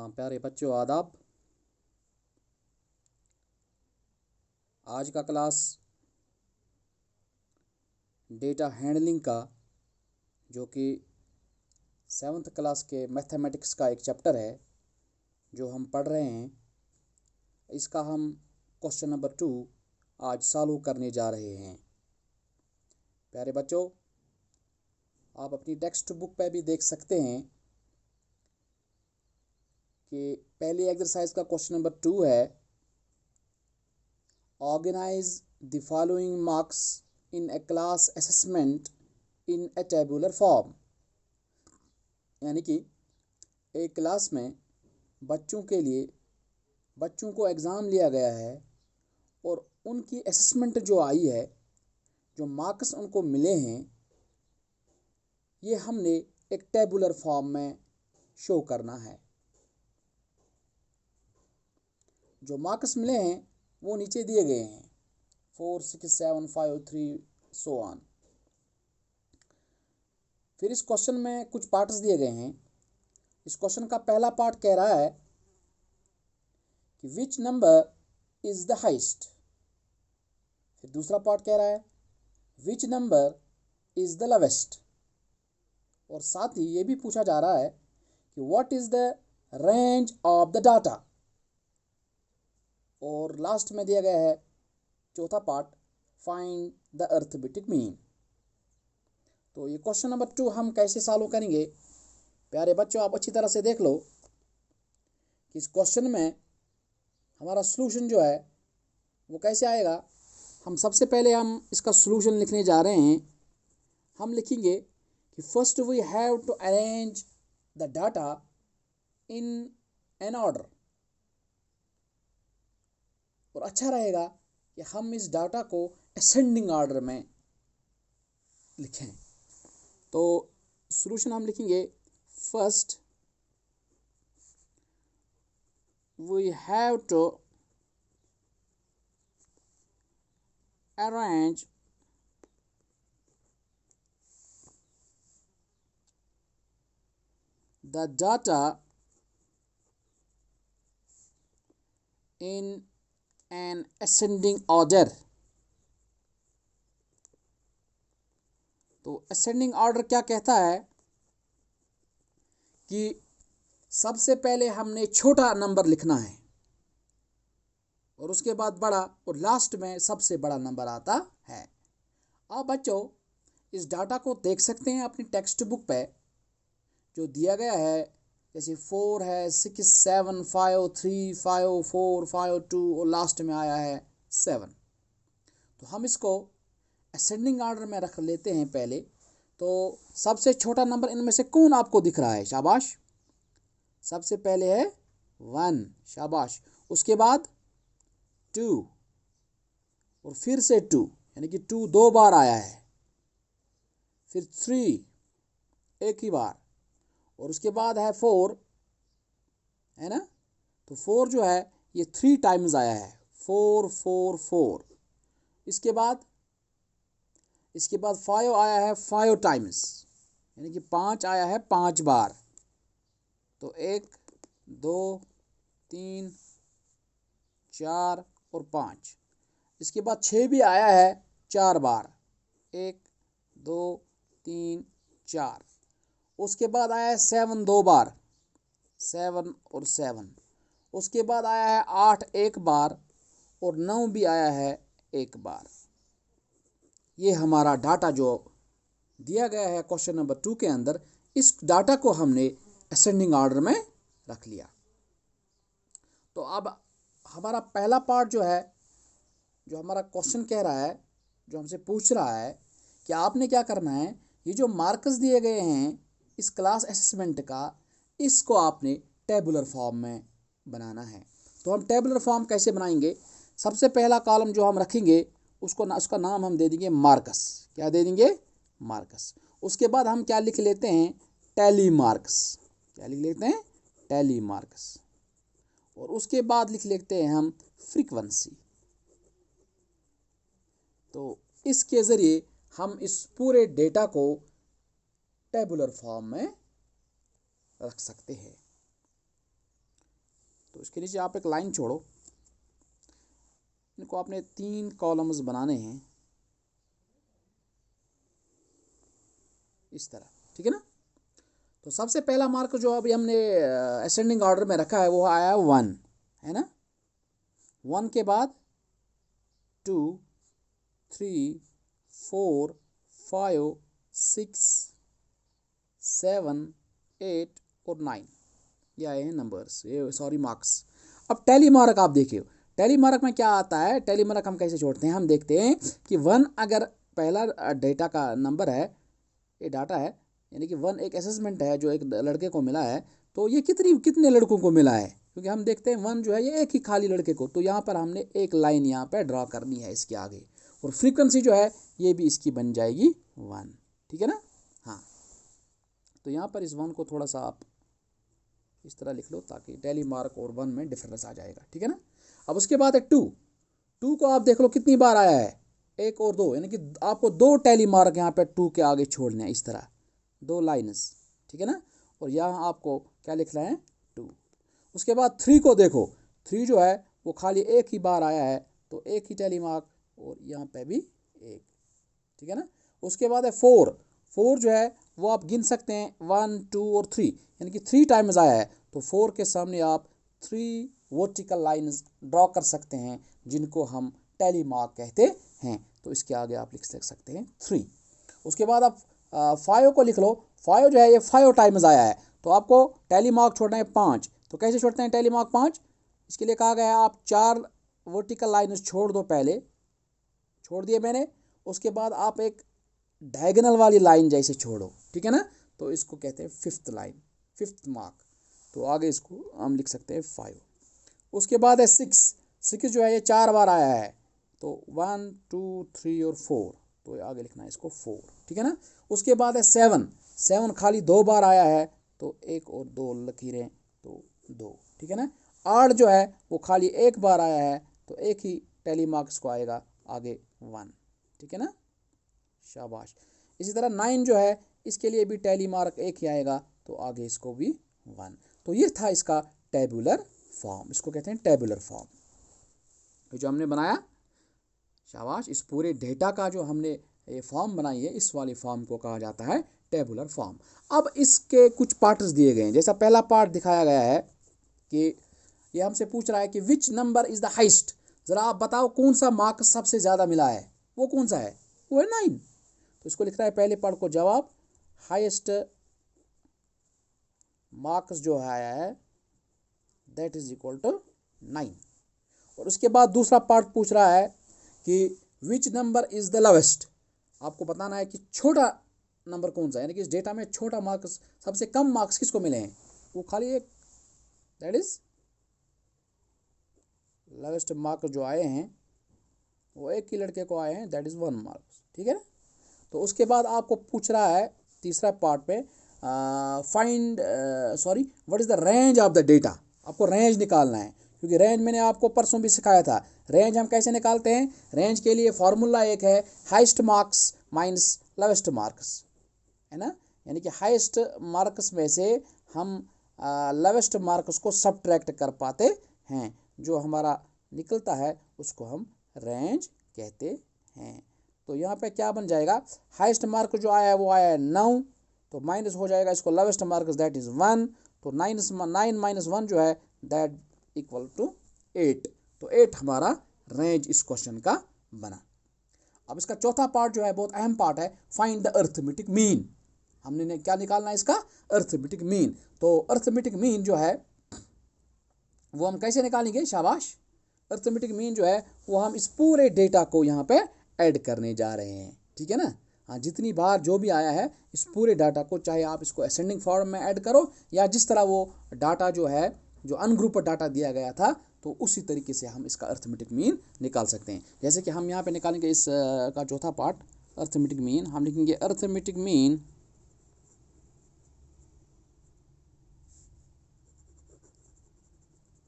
प्यारे बच्चों आदाब। आज का क्लास डेटा हैंडलिंग का, जो कि 7th क्लास के मैथमेटिक्स का एक चैप्टर है जो हम पढ़ रहे हैं, इसका हम क्वेश्चन नंबर 2 आज सॉल्व करने जा रहे हैं। प्यारे बच्चों, आप अपनी टेक्स्ट बुक पे भी देख सकते हैं कि पहली एक्सरसाइज का क्वेश्चन नंबर 2 है, organise the following marks in a class assessment in a tabular form. यानी कि एक क्लास में बच्चों को एग्ज़ाम लिया गया है और उनकी असेसमेंट जो आई है, जो मार्क्स उनको मिले हैं, ये हमने एक टेबुलर फॉर्म में शो करना है। जो मार्क्स मिले हैं वो नीचे दिए गए हैं 4, 6, 7, 5, 3 सो ऑन। फिर इस क्वेश्चन में कुछ पार्ट्स दिए गए हैं। इस क्वेश्चन का पहला पार्ट कह रहा है कि which number is the highest. फिर दूसरा पार्ट कह रहा है which number is the lowest. और साथ ही ये भी पूछा जा रहा है कि what is the range of the data. और लास्ट में दिया गया है चौथा part, find the arithmetic mean. तो ये क्वेश्चन नंबर 2 हम कैसे सॉल्व करेंगे। प्यारे बच्चों, आप अच्छी तरह से देख लो कि इस क्वेश्चन में हमारा सॉल्यूशन जो है वो कैसे आएगा। हम सबसे पहले इसका सॉल्यूशन लिखने जा रहे हैं। हम लिखेंगे कि first we have to arrange the data in an order. और अच्छा रहेगा कि हम इस डाटा को असेंडिंग ऑर्डर में लिखें। तो सॉल्यूशन हम लिखेंगे, first we have to arrange the data in an ascending order। तो ascending order क्या कहता है कि सबसे पहले हमने छोटा नंबर लिखना है और उसके बाद बड़ा, और लास्ट में सबसे बड़ा नंबर आता है। अब बच्चों, इस डाटा को देख सकते हैं अपनी टेक्स्ट बुक पे जो दिया गया है, जैसे 4 है, 6, 7, 5, 3, 5, 4, 5, 2 और लास्ट में आया है 7। तो हम इसको असेंडिंग ऑर्डर में रख लेते हैं पहले। तो सबसे छोटा नंबर इनमें से कौन आपको दिख रहा है? शाबाश। सबसे पहले है 1, शाबाश। उसके बाद 2 और फिर से 2, यानी कि 2 2 बार आया है। फिर 3 एक ही बार, और उसके बाद है 4, है ना। तो 4 जो है ये 3 टाइम्स आया है, 4 4 4। इसके बाद 5 आया है 5 टाइम्स, यानी कि 5 आया है 5 बार। तो 1 2 3 4 और 5। इसके बाद 6 भी आया है 4 बार, 1 2 3 4। उसके बाद आया है 7 2 बार, 7 और 7। उसके बाद आया है 8 एक बार, और 9 भी आया है एक बार। ये हमारा डाटा जो दिया गया है क्वेश्चन नंबर 2 के अंदर, इस डाटा को हमने असेंडिंग ऑर्डर में रख लिया। तो अब हमारा पहला पार्ट जो है, जो हमारा क्वेश्चन कह रहा है, जो हमसे पूछ रहा है कि आपने क्या करना है, ये जो मार्क्स दिए गए हैं इस क्लास असेसमेंट का, इसको आपने टेबुलर फॉर्म में बनाना है। तो हम टेबुलर फॉर्म कैसे बनाएंगे? सबसे पहला कॉलम जो हम रखेंगे उसका नाम हम दे देंगे मार्क्स। क्या दे देंगे? मार्क्स। उसके बाद हम क्या लिख लेते हैं? Tally marks. क्या लिख लेते हैं? Tally marks. और उसके बाद लिख लेते हैं हम फ्रीक्वेंसी। तो इसके ज़रिए हम इस पूरे डेटा को टेबुलर फॉर्म में रख सकते हैं। तो इसके नीचे आप एक लाइन छोड़ो, इनको आपने 3 कॉलम्स बनाने हैं इस तरह, ठीक है ना। तो सबसे पहला मार्क जो अभी हमने असेंडिंग ऑर्डर में रखा है वो आया 1, है ना। 1 के बाद 2, 3, 4, 5, 6, 7, 8 और 9, ये आए हैं नंबर्स, ये सॉरी मार्क्स। अब टैली मार्क आप देखिए, टैली मार्क में क्या आता है, टैली मार्क हम कैसे छोड़ते हैं, हम देखते हैं कि 1 अगर पहला डेटा का नंबर है, ये डाटा है, यानी कि 1 एक असेसमेंट है जो एक लड़के को मिला है, तो ये कितने लड़कों को मिला है, क्योंकि हम देखते हैं 1 जो है ये एक ही खाली लड़के को, तो यहाँ पर हमने एक लाइन यहाँ पर ड्रा करनी है इसके आगे, और फ्रीक्वेंसी जो है ये भी इसकी बन जाएगी 1, ठीक है ना। हाँ, तो यहाँ पर इस 1 को थोड़ा सा आप इस तरह लिख लो ताकि टैली मार्क और 1 में डिफरेंस आ जाएगा, ठीक है ना। अब उसके बाद है 2 को आप देख लो कितनी बार आया है, 1 और 2, यानी कि आपको 2 टैली मार्क यहाँ पे 2 के आगे छोड़ने हैं इस तरह, 2 लाइन्स, ठीक है ना। और यहाँ आपको क्या लिखना है 2। उसके बाद 3 को देखो, 3 जो है वो खाली एक ही बार आया है, तो एक ही टैली मार्क, और यहाँ पे भी एक, ठीक है ना। उसके बाद है 4 जो है वो आप गिन सकते हैं 1, 2 और 3, यानी कि 3 टाइम्स आया है, तो 4 के सामने आप 3 वर्टिकल लाइन्स ड्रॉ कर सकते हैं जिनको हम टैली मार्क कहते हैं, तो इसके आगे आप लिख सकते हैं 3। उसके बाद आप 5 को लिख लो, 5 जो है ये 5 टाइम्स आया है, तो आपको टैली मार्क छोड़ना है 5। तो कैसे छोड़ते हैं टैली मार्क 5, इसके लिए कहा गया है आप 4 वर्टिकल लाइन्स छोड़ दो, पहले छोड़ दिए मैंने, उसके बाद आप एक डायगोनल वाली लाइन जैसे छोड़ो, ठीक है ना, तो इसको कहते हैं 5th लाइन, 5th मार्क, तो आगे इसको हम लिख सकते हैं 5। उसके बाद है 6 जो है ये 4 बार आया है, तो 1, 2, 3 और 4, तो आगे लिखना है इसको 4, ठीक है ना। उसके बाद है 7 खाली 2 बार आया है, तो 1 और 2 लकीरें, तो 2, ठीक है ना। 8 जो है वो खाली 1 बार आया है, तो एक ही टैली मार्क्स को आएगा आगे 1, ठीक है ना, शाबाश। इसी तरह 9 जो है इसके लिए भी टैली मार्क एक ही आएगा, तो आगे इसको भी 1। तो ये था इसका टेबुलर फॉर्म, इसको कहते हैं टेबुलर फॉर्म, ये जो हमने बनाया, शाबाश। इस पूरे डेटा का जो हमने ये फॉर्म बनाई है, इस वाली फॉर्म को कहा जाता है टेबुलर फॉर्म। अब इसके कुछ पार्ट्स दिए गए हैं, जैसा पहला पार्ट दिखाया गया है कि ये हमसे पूछ रहा है कि which number is the highest, ज़रा आप बताओ कौन सा मार्क्स सबसे ज़्यादा मिला है, वो कौन सा है, वो है 9। तो इसको लिख रहा है पहले पार्ट को जवाब, हाईएस्ट मार्क्स जो आया है दैट इज इक्वल टू 9। और उसके बाद दूसरा पार्ट पूछ रहा है कि which number is the lowest, आपको बताना है कि छोटा नंबर कौन सा है, यानी कि इस डेटा में छोटा मार्क्स, सबसे कम मार्क्स किसको मिले हैं, वो खाली एक, दैट इज लोवेस्ट मार्क्स जो आए हैं वो एक ही लड़के को आए हैं, दैट इज 1 मार्क्स, ठीक है ना। तो उसके बाद आपको पूछ रहा है तीसरा पार्ट पे, find what is the range of the data, आपको रेंज निकालना है, क्योंकि रेंज मैंने आपको परसों भी सिखाया था। रेंज हम कैसे निकालते हैं, रेंज के लिए फॉर्मूला एक है, heist marks minus lowest marks, है ना, यानी कि हाइस्ट मार्क्स में से हम लोवेस्ट मार्क्स को सब्ट्रैक्ट कर पाते हैं, जो हमारा निकलता है उसको हम रेंज कहते हैं। तो यहाँ पे क्या बन जाएगा, हाईएस्ट मार्क जो आया है वो आया है 9, तो माइनस हो जाएगा इसको लोवेस्ट मार्क्स दैट इज़ 1, तो 9 माइनस 1 जो है दैट इक्वल टू 8, तो 8 हमारा रेंज इस क्वेश्चन का बना। अब इसका चौथा पार्ट जो है बहुत अहम पार्ट है, फाइंड द अर्थमेटिक मीन, हमने क्या निकालना है इसका अर्थमेटिक मीन। तो अर्थमेटिक मीन जो है वो हम कैसे निकालेंगे, शाबाश। अर्थमेटिक मीन जो है वो हम इस पूरे डेटा को यहाँ पे ऐड करने जा रहे हैं, ठीक है ना। हाँ, जितनी बार जो भी आया है इस पूरे डाटा को, चाहे आप इसको असेंडिंग फॉर्म में ऐड करो या जिस तरह वो डाटा जो है जो अनग्रुप्ड डाटा दिया गया था, तो उसी तरीके से हम इसका अर्थमेटिक मीन निकाल सकते हैं। जैसे कि हम यहाँ पे निकालेंगे इस का चौथा पार्ट अर्थमेटिक मीन, हम लिखेंगे अर्थमेटिक मीन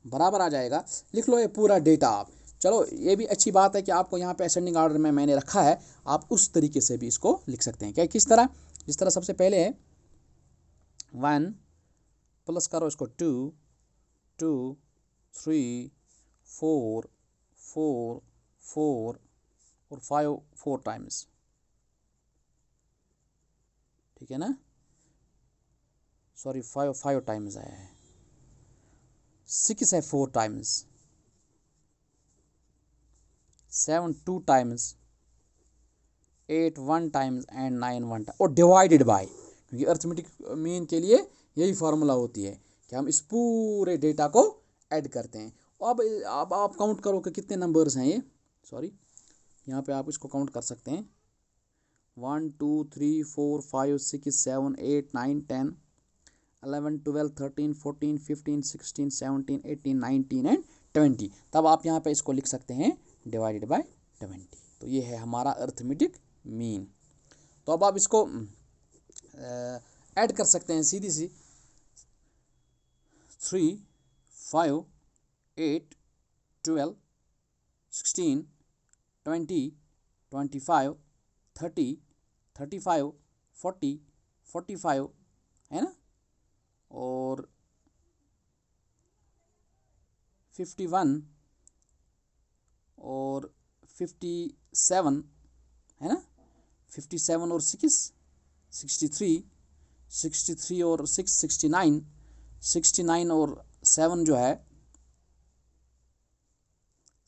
बराबर आ जाएगा, लिख लो ये पूरा डेटा आप। चलो ये भी अच्छी बात है कि आपको यहाँ पे असेंडिंग ऑर्डर में मैंने रखा है, आप उस तरीके से भी इसको लिख सकते हैं। क्या, किस तरह, जिस तरह सबसे पहले है 1 प्लस करो इसको 2, 2 3 4 4 4 और 5 4 टाइम्स, ठीक है ना, सॉरी 5 टाइम्स आया है। 6 है 4 times, 7 2 times, 8 1 times and 9 1 time, और डिवाइडेड बाय, क्योंकि अर्थमेटिक मीन के लिए यही फार्मूला होती है कि हम इस पूरे डेटा को ऐड करते हैं। अब आप काउंट करो कि कितने नंबर्स हैं ये, सॉरी यहाँ पे आप इसको काउंट कर सकते हैं, 1 2 3 4 5 6 7 8 9 10 11 12 13 14 15 16 17 18 19 एंड 20। तब आप यहाँ पे इसको लिख सकते हैं डिवाइडेड बाय 20। तो ये है हमारा अर्थमेटिक मीन। तो अब आप इसको ऐड कर सकते हैं सीधी सी, 3 5 8 12 16 20 25 30 35 40 45 है ना, और 51 और 57 है ना, 57 और 6 63, 63 और 6 69, 69 और 7 जो है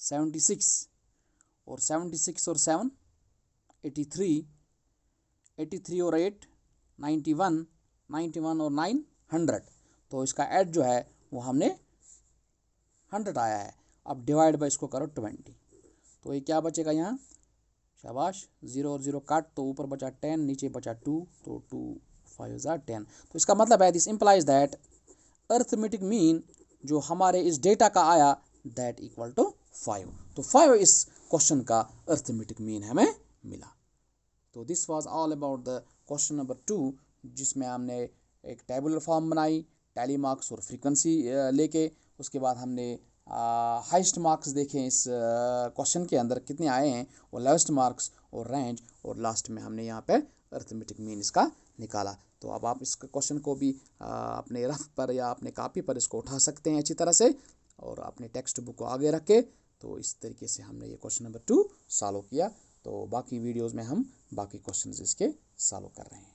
76, और 76 और 7 83, 83 और 8 91, 91 और 9 100। तो इसका ऐड जो है वो हमने 100 आया है। अब डिवाइड बाय इसको करो 20, तो ये क्या बचेगा यहाँ, शाबाश, 0 और 0 काट, तो ऊपर बचा 10, नीचे बचा 2, तो 2 5 10। तो इसका मतलब है this implies that arithmetic mean जो हमारे इस डेटा का आया दैट इक्वल टू 5। तो 5 इस क्वेश्चन का अर्थमेटिक मीन हमें मिला। तो this was all about the question number 2, जिसमें हमने एक टेबुलर फॉर्म बनाई, टैली मार्क्स और फ्रीक्वेंसी लेके, उसके बाद हमने हाइस्ट मार्क्स देखें इस क्वेश्चन के अंदर कितने आए हैं, और लोएस्ट मार्क्स और रेंज, और लास्ट में हमने यहाँ पे अर्थमेटिक मीन इसका निकाला। तो अब आप इस क्वेश्चन को भी अपने रफ पर या अपने कापी पर इसको उठा सकते हैं अच्छी तरह से, और अपने टेक्स्ट बुक को आगे रख के। तो इस तरीके से हमने ये क्वेश्चन नंबर 2 सॉल्व किया। तो बाकी वीडियोस में हम बाकी क्वेश्चंस इसके सॉल्व कर रहे हैं।